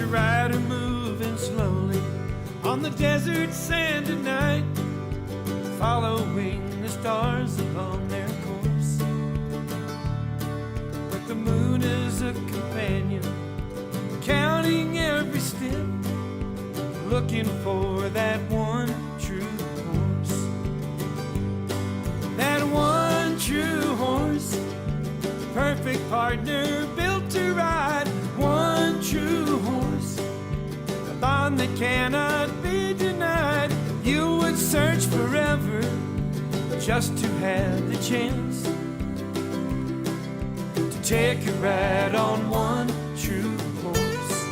rider moving slowly on the desert sand tonight, following the stars along their course, with the moon as a companion, counting every step, looking for that one true horse. That one true horse, perfect partner built to ride. One true horse, a bond that cannot be denied. You would search forever just to have the chance to take a ride on one true horse.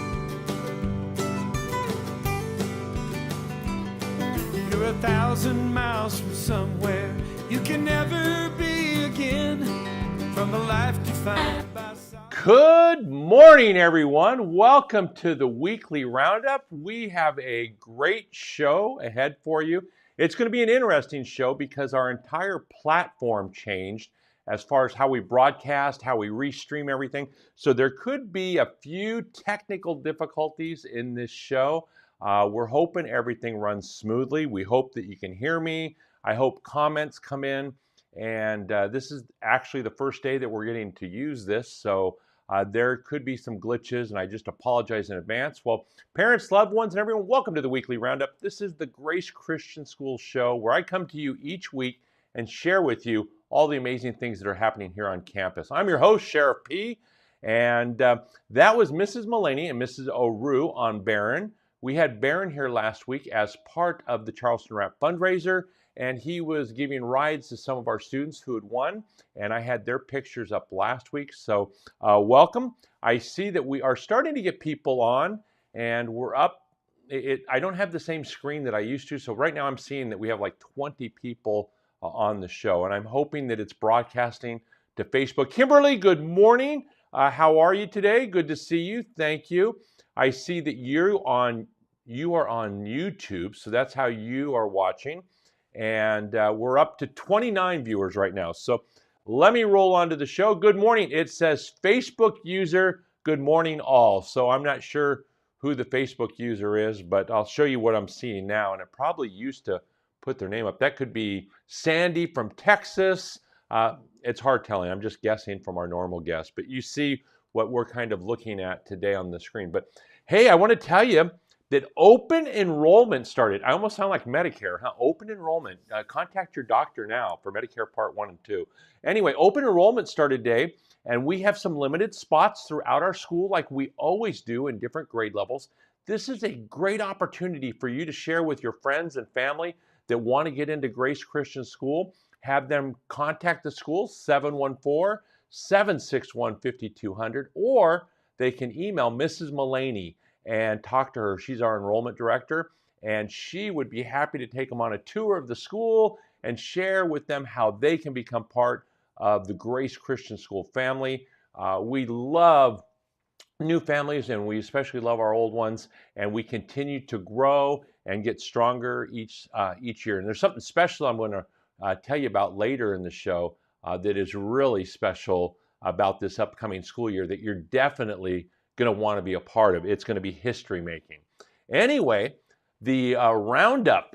You're 1,000 miles from somewhere you can never be again, from the life defined by sight. Good morning, everyone. Welcome to the weekly roundup. We have a great show ahead for you. It's going to be an interesting show because our entire platform changed as far as how we broadcast, how we restream everything. So there could be a few technical difficulties in this show. We're hoping everything runs smoothly. We hope that you can hear me. I hope comments come in. And this is actually the first day that we're getting to use this. So there could be some glitches, and I just apologize in advance. Well, parents, loved ones, and everyone, welcome to the Weekly Roundup. This is the Grace Christian School show where I come to you each week and share with you all the amazing things that are happening here on campus. I'm your host, Sheriff P, and that was Mrs. Mullaney and Mrs. O'Rue on Barron. We had Barron here last week as part of the Charleston Wrap fundraiser, and he was giving rides to some of our students who had won, and I had their pictures up last week. So welcome. I see that we are starting to get people on, and we're up. I don't have the same screen that I used to, so right now I'm seeing that we have like 20 people on the show, and I'm hoping that it's broadcasting to Facebook. Kimberly, good morning. How are you today? Good to see you. Thank you. I see that you are on YouTube, so that's how you are watching. And we're up to 29 viewers right now. So let me roll on to the show. Good morning. It says Facebook user, good morning all. So I'm not sure who the Facebook user is, but I'll show you what I'm seeing now. And it probably used to put their name up. That could be Sandy from Texas. It's hard telling. I'm just guessing from our normal guess. But you see what we're kind of looking at today on the screen. But hey, I want to tell you that open enrollment started. I almost sound like Medicare, huh? Open enrollment. Contact your doctor now for Medicare Part 1 and 2. Anyway, open enrollment started today, and we have some limited spots throughout our school like we always do in different grade levels. This is a great opportunity for you to share with your friends and family that want to get into Grace Christian School. Have them contact the school, 714-761-5200, or they can email Mrs. Mullaney and talk to her. She's our enrollment director, and she would be happy to take them on a tour of the school and share with them how they can become part of the Grace Christian School family. We love new families, and we especially love our old ones, and we continue to grow and get stronger each year. And there's something special I'm going to tell you about later in the show that is really special about this upcoming school year that you're definitely going to want to be a part of. It's going to be history making. Anyway, the Roundup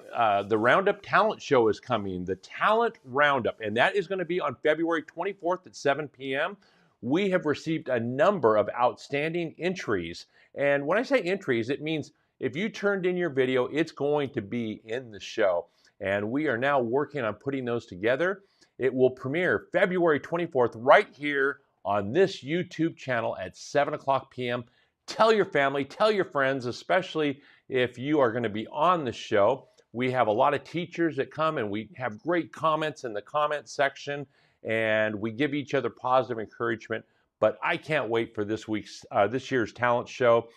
Talent Show is coming, the Talent Roundup, and that is going to be on February 24th at 7 p.m. We have received a number of outstanding entries. And when I say entries, it means if you turned in your video, it's going to be in the show. And we are now working on putting those together. It will premiere February 24th right here on this YouTube channel at 7 o'clock p.m. Tell your family, tell your friends, especially if you are going to be on the show. We have a lot of teachers that come, and we have great comments in the comment section, and we give each other positive encouragement. But I can't wait for this year's talent show.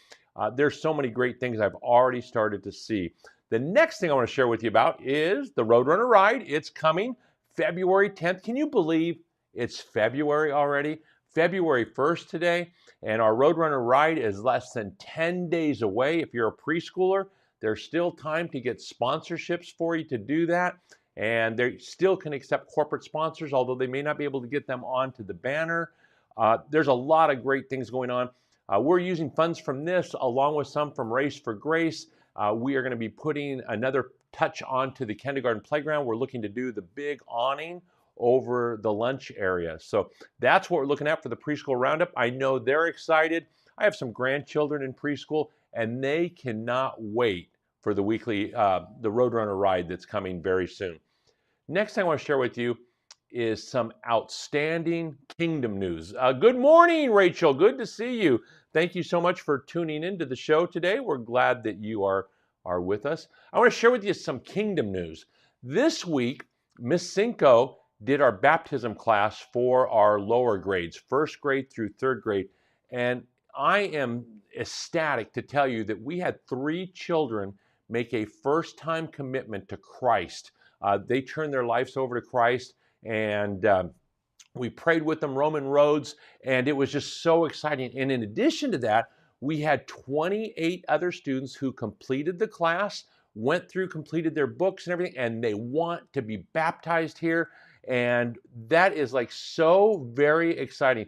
There's so many great things I've already started to see. The next thing I want to share with you about is the Roadrunner Ride. It's coming February 10th. Can you believe it's February already? February 1st today, and our Roadrunner Ride is less than 10 days away. If you're a preschooler, there's still time to get sponsorships for you to do that, and they still can accept corporate sponsors, although they may not be able to get them onto the banner. There's a lot of great things going on. We're using funds from this along with some from Race for Grace. We are going to be putting another touch onto the kindergarten playground. We're looking to do the big awning over the lunch area. So that's what we're looking at for the preschool roundup. I know they're excited. I have some grandchildren in preschool, and they cannot wait for the weekly, the Roadrunner ride that's coming very soon. Next thing I want to share with you is some outstanding kingdom news. Good morning, Rachel. Good to see you. Thank you so much for tuning into the show today. We're glad that you are with us. I want to share with you some kingdom news. This week, Miss Cinco did our baptism class for our lower grades, first grade through third grade. And I am ecstatic to tell you that we had 3 children make a first-time commitment to Christ. They turned their lives over to Christ, and we prayed with them Roman roads, and it was just so exciting. And in addition to that, we had 28 other students who completed the class, went through, completed their books and everything, and they want to be baptized here. And that is like so very exciting.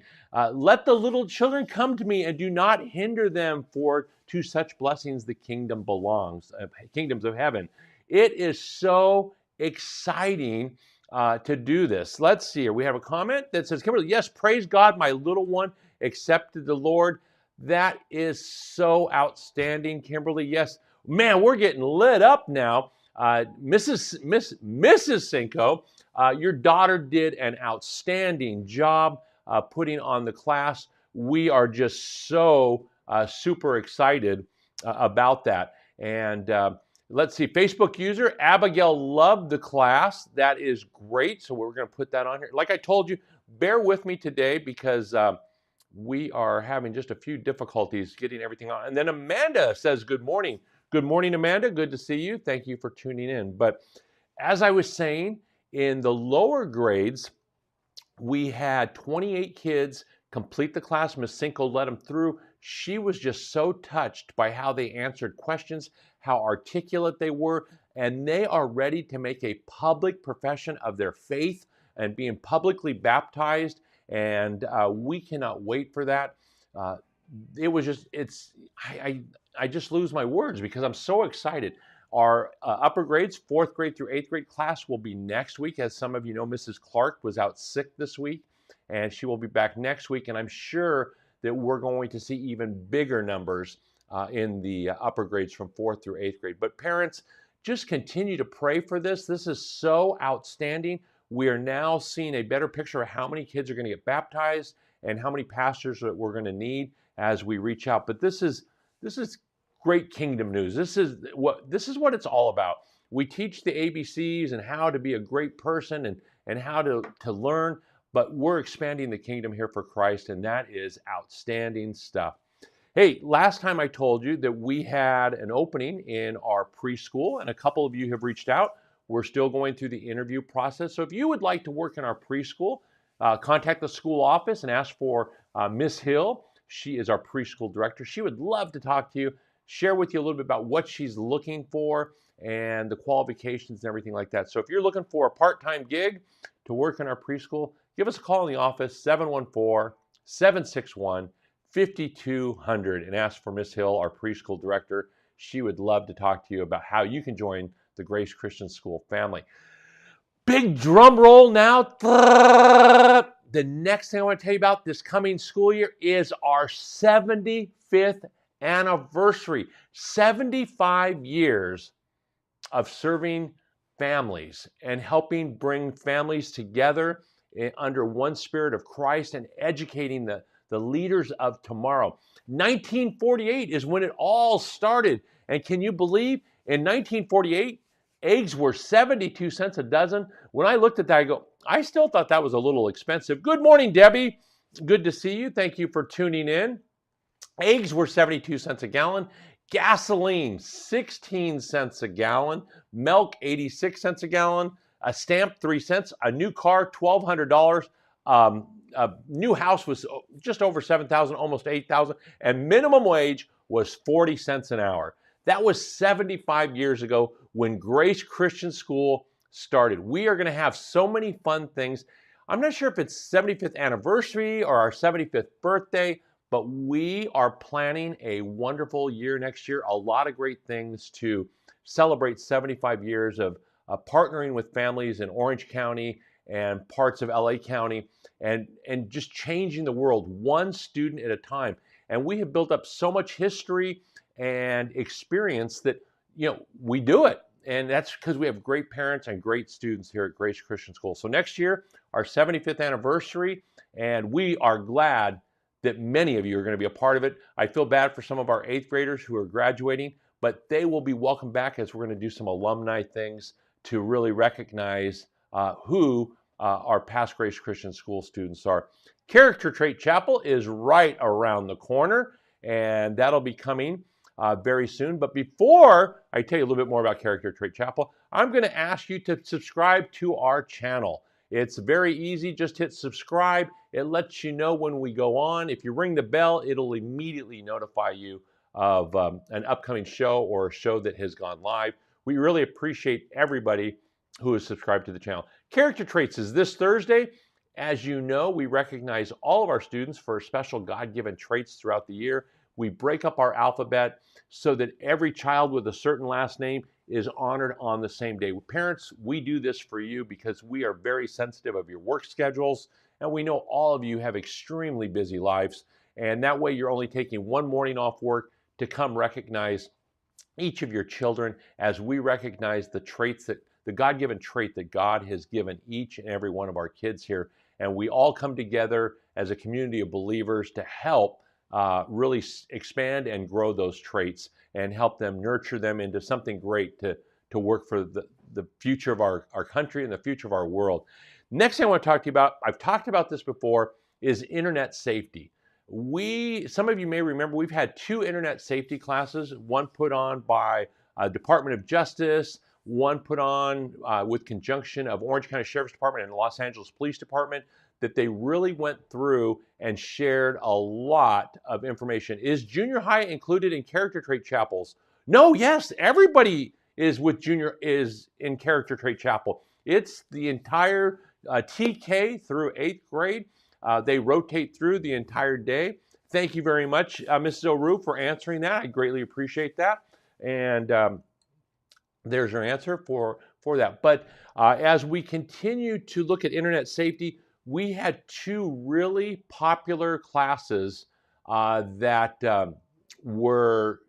Let the little children come to me, and do not hinder them, for to such blessings the kingdom belongs, kingdoms of heaven. It is so exciting to do this. Let's see here. We have a comment that says, Kimberly, yes, praise God, my little one accepted the Lord. That is so outstanding, Kimberly. Yes, man, we're getting lit up now. Mrs. Cinco, your daughter did an outstanding job putting on the class. We are just so super excited about that. And let's see, Facebook user Abigail loved the class. That is great. So we're going to put that on here. Like I told you, bear with me today because we are having just a few difficulties getting everything on. And then Amanda says, good morning. Good morning, Amanda. Good to see you. Thank you for tuning in. But as I was saying, in the lower grades, we had 28 kids complete the class. Miss Cinco led them through. She was just so touched by how they answered questions, how articulate they were, and they are ready to make a public profession of their faith and being publicly baptized. And we cannot wait for that. It was just, I just lose my words because I'm so excited. Our upper grades, 4th grade through 8th grade class will be next week. As some of you know, Mrs. Clark was out sick this week, and she will be back next week. And I'm sure that we're going to see even bigger numbers in the upper grades from 4th through 8th grade. But parents, just continue to pray for this. This is so outstanding. We are now seeing a better picture of how many kids are going to get baptized and how many pastors that we're going to need as we reach out. But this is great kingdom news. This is what it's all about. We teach the ABCs and how to be a great person and how to learn, but we're expanding the kingdom here for Christ, and that is outstanding stuff. Hey, last time I told you that we had an opening in our preschool, and a couple of you have reached out. We're still going through the interview process. So if you would like to work in our preschool, contact the school office and ask for Miss Hill. She is our preschool director. She would love to talk to you, share with you a little bit about what she's looking for and the qualifications and everything like that. So if you're looking for a part-time gig to work in our preschool, give us a call in the office, 714-761-5200, and ask for Miss Hill, our preschool director. She would love to talk to you about how you can join the Grace Christian School family. Big drum roll now. The next thing I want to tell you about this coming school year is our 75th anniversary. 75 years of serving families and helping bring families together under one spirit of Christ and educating the leaders of tomorrow. 1948 is when it all started. And can you believe in 1948, eggs were 72 cents a dozen? When I looked at that, I go, I still thought that was a little expensive. Good morning, Debbie. Good to see you. Thank you for tuning in. Eggs were 72 cents a gallon. Gasoline, 16 cents a gallon. Milk, 86 cents a gallon. A stamp, 3 cents. A new car, $1,200. A new house was just over $7,000, almost $8,000. And minimum wage was 40 cents an hour. That was 75 years ago when Grace Christian School started. We are going to have so many fun things. I'm not sure if it's 75th anniversary or our 75th birthday, but we are planning a wonderful year next year. A lot of great things to celebrate 75 years of partnering with families in Orange County and parts of LA County, and just changing the world one student at a time. And we have built up so much history and experience that, we do it. And that's because we have great parents and great students here at Grace Christian School. So next year, our 75th anniversary, and we are glad that many of you are going to be a part of it. I feel bad for some of our 8th graders who are graduating, but they will be welcome back as we're going to do some alumni things to really recognize who our past Grace Christian School students are. Character Trait Chapel is right around the corner, and that'll be coming very soon. But before I tell you a little bit more about Character Trait Chapel, I'm going to ask you to subscribe to our channel. It's very easy. Just hit subscribe. It lets you know when we go on. If you ring the bell, it'll immediately notify you of an upcoming show or a show that has gone live. We really appreciate everybody who is subscribed to the channel. Character Traits is this Thursday. As you know, we recognize all of our students for special God-given traits throughout the year. We break up our alphabet so that every child with a certain last name is honored on the same day. Parents, we do this for you because we are very sensitive of your work schedules, and we know all of you have extremely busy lives, and that way you're only taking one morning off work to come recognize each of your children as we recognize the traits that the God-given trait that God has given each and every one of our kids here. And we all come together as a community of believers to help really expand and grow those traits and help them nurture them into something great to work for the future of our country and the future of our world. Next thing I want to talk to you about, I've talked about this before, is internet safety. Some of you may remember, we've had 2 internet safety classes, one put on by Department of Justice, one put on with conjunction of Orange County Sheriff's Department and Los Angeles Police Department, that they really went through and shared a lot of information. Is junior high included in Character Trait Chapels? No, yes, everybody is in Character Trait Chapel. It's the entire TK through 8th grade. They rotate through the entire day. Thank you very much, Mrs. O'Rourke, for answering that. I greatly appreciate that. And there's your answer for that. But as we continue to look at internet safety, we had 2 really popular classes that were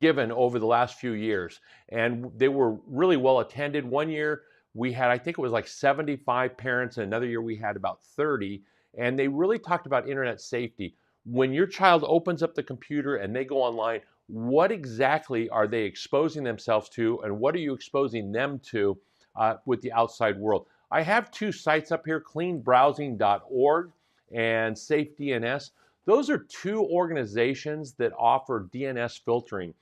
given over the last few years. And they were really well attended. One year we had, I think it was like 75 parents. And another year we had about 30. And they really talked about internet safety. When your child opens up the computer and they go online, what exactly are they exposing themselves to, and what are you exposing them to with the outside world? I have 2 sites up here, cleanbrowsing.org and SafeDNS. Those are 2 organizations that offer DNS filtering,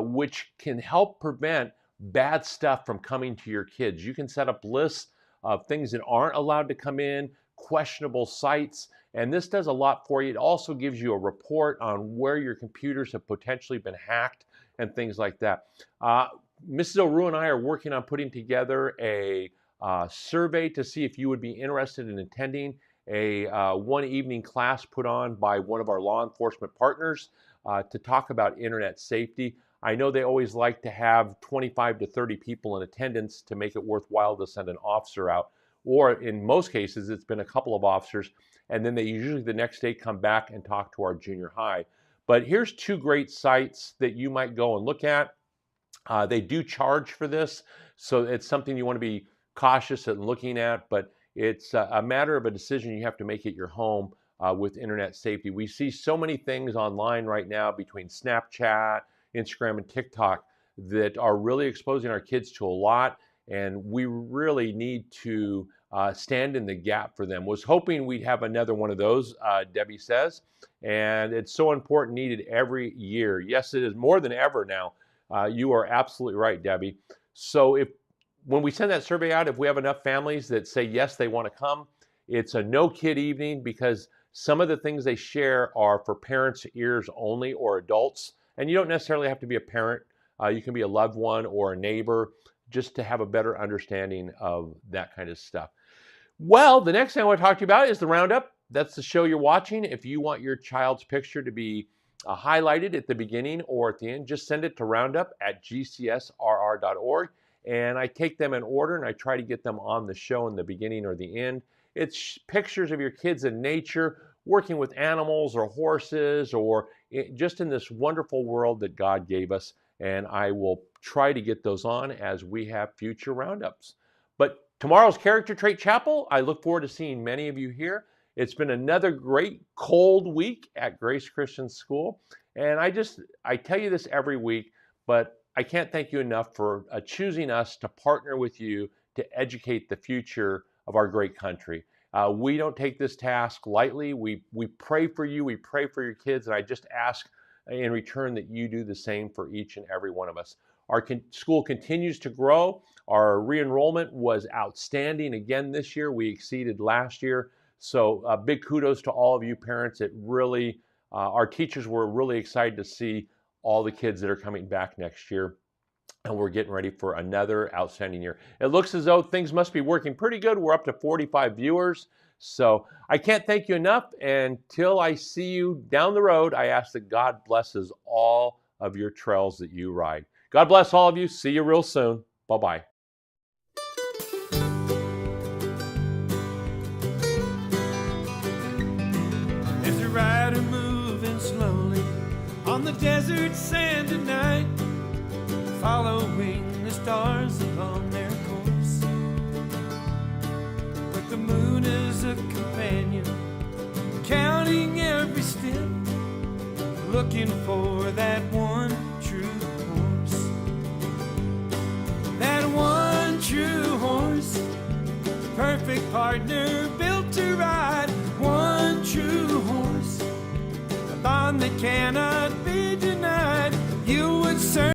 which can help prevent bad stuff from coming to your kids. You can set up lists of things that aren't allowed to come in, questionable sites, and this does a lot for you. It also gives you a report on where your computers have potentially been hacked and things like that. Mrs. O'Rourke and I are working on putting together a survey to see if you would be interested in attending a one evening class put on by one of our law enforcement partners to talk about internet safety. I know they always like to have 25 to 30 people in attendance to make it worthwhile to send an officer out. Or in most cases, it's been a couple of officers, and then they usually the next day come back and talk to our junior high. But here's 2 great sites that you might go and look at. They do charge for this, so it's something you want to be cautious in looking at, but it's a matter of a decision you have to make at your home with internet safety. We see so many things online right now between Snapchat, Instagram, and TikTok that are really exposing our kids to a lot, and we really need to stand in the gap for them. Was hoping we'd have another one of those, Debbie says, and it's so important, needed every year. Yes, it is more than ever now. You are absolutely right, Debbie. So when we send that survey out, if we have enough families that say yes, they want to come, it's a no-kid evening because some of the things they share are for parents' ears only or adults, and you don't necessarily have to be a parent. You can be a loved one or a neighbor, just to have a better understanding of that kind of stuff. Well, the next thing I want to talk to you about is the Roundup. that's the show you're watching. If you want your child's picture to be highlighted at the beginning or at the end, just send it to roundup@gcsrr.org. And I take them in order and I try to get them on the show in the beginning or the end. It's pictures of your kids in nature, working with animals or horses, or just in this wonderful world that God gave us. And I will try to get those on as we have future roundups. But tomorrow's Character Trait Chapel, I look forward to seeing many of you here. It's been another great cold week at Grace Christian School. And I tell you this every week, but I can't thank you enough for choosing us to partner with you to educate the future of our great country. We don't take this task lightly. We pray for you. We pray for your kids. And I just ask in return that you do the same for each and every one of us. Our school continues to grow. Our re-enrollment was outstanding again this year. We exceeded last year. So big kudos to all of you parents. It really, our teachers were really excited to see all the kids that are coming back next year. And we're getting ready for another outstanding year. It looks as though things must be working pretty good. We're up to 45 viewers. So I can't thank you enough. Until I see you down the road, I ask that God blesses all of your trails that you ride. God bless all of you. See you real soon. Bye-bye. There's a rider moving slowly on the desert sand tonight, following the stars upon their course, with the moon as a companion, counting every step, looking for that one true horse. That one true horse, perfect partner built to ride. One true horse, a bond that cannot be